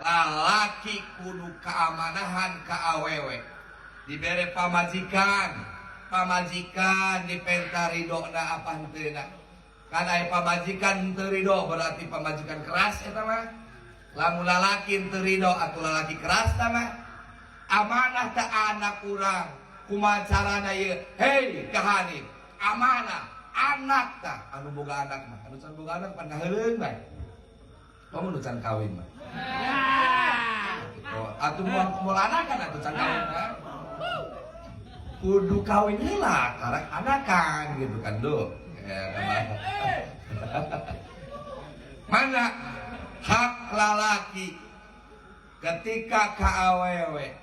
lalaki kudu keamanahan ka awewe dibere pamajikan dipenta ridona apa henteu na kan aya pamajikan teu ridho berarti pamajikan keras eta mah lamun lalaki teu ridho atuh lalaki keras tah mah amanah teh anak urang kumaha carana ieu hei kahani amanah anak tah anu boga anak mah anu can boga anak pan heuleuh bae kamu nu can kawin mah atuh moal anak kan atuh can kawin mah kudu kawin heula karek anakan gitu kan do mana hak lalaki ketika ka awewe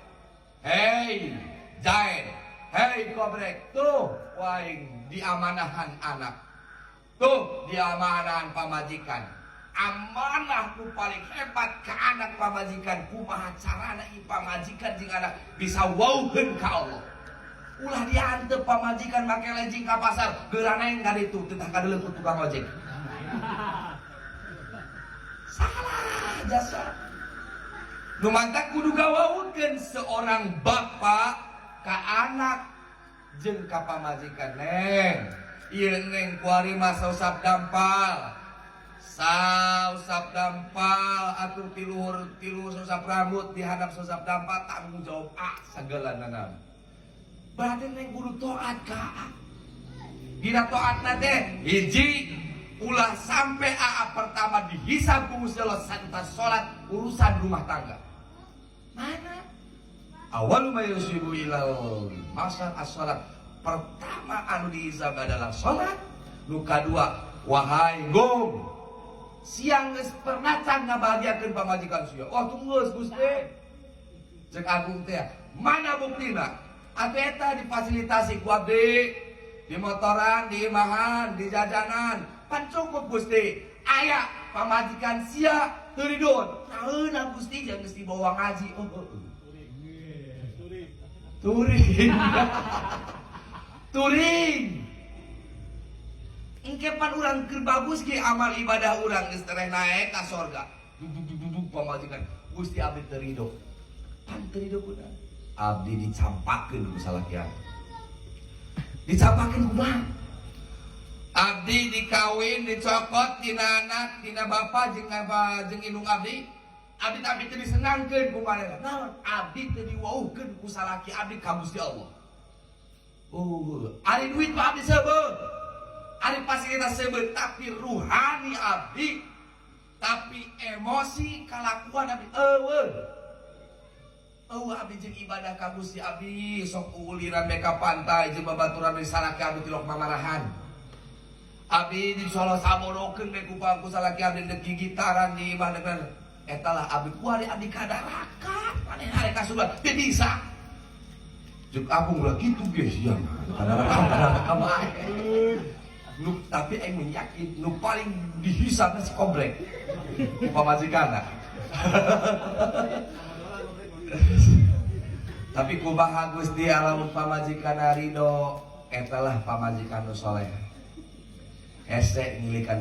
hei jain hei kobrek tuh waing diamanahan anak tuh diamanahan pamajikan amanah nu paling hebat ke anak pamajikan kumaha carana ieu pamajikan jeung anak bisa wauheun ka Allah ulah diantep pamajikan make lejing ka pasar geuraneng ka ditu teu tah kadeuleuk ku tukang ojek salah jasa nu mantap kudu gawaukeun seorang bapa ka anak jeung ka pamajikan neng ieu neng kuari mah sausap dampal atur tiluhur sausap rambut dihadap sausap dampal tanggung jawab sagelanana berarti neng kudu taat ka dina taatna teh hiji ulah sampai pertama dihisab ku Gusti Allah santa salat urusan rumah tangga mana awal ma yusibu ilal masal as-salat pertama anu dihisab adalah salat nu kadua wahai gong siang geus pernah can ngabahagiakeun pamajikan sia oh tunggeus Gusti cek agung teh mana buktina atuh eta difasilitasi ku abdi di motoran di imahan di jajanan pan cukup Gusti aya pamajikan sia teu ridho naeuna Gusti jeung geus dibawa ngaji turing engke pan urang keur bagus ge amal ibadah urang geus tereh naek ka sorga duduk pamajikan Gusti abdi teu ridho pan teu ridho kunaon abdi dicampakeun ku salakian dicampakeun kumaha abdi dikawin dicokot tina anak tina bapa jeung indung abdi abdi teu disenangkeun ku manehna naon abdi teu diwauhkeun ku salaki abdi ka Gusti Allah ari duit mah abdi seubeut ari fasilitas seubeut tapi ruhani abdi tapi emosi kalakuan abdi eueuh abdi jeung ibadah ka Gusti abdi sok uliran beka pantai jeung babaturan di salaki abdi tilok mamarahan abdi disolo sabodokeun be ku salaki abdi dek gigitaran di imah dengan eta lah abdi kuari abdi kadarakan manehna ari ka surga teu bisa jeung agung lah kitu ge sia kadarakan mah nu tapi aing yakin nu paling dihisabna si komplek pamajikanna tapi kumaha Gusti alamun pamajikan ridho etalah pamajikan nu saleh hese ngilikan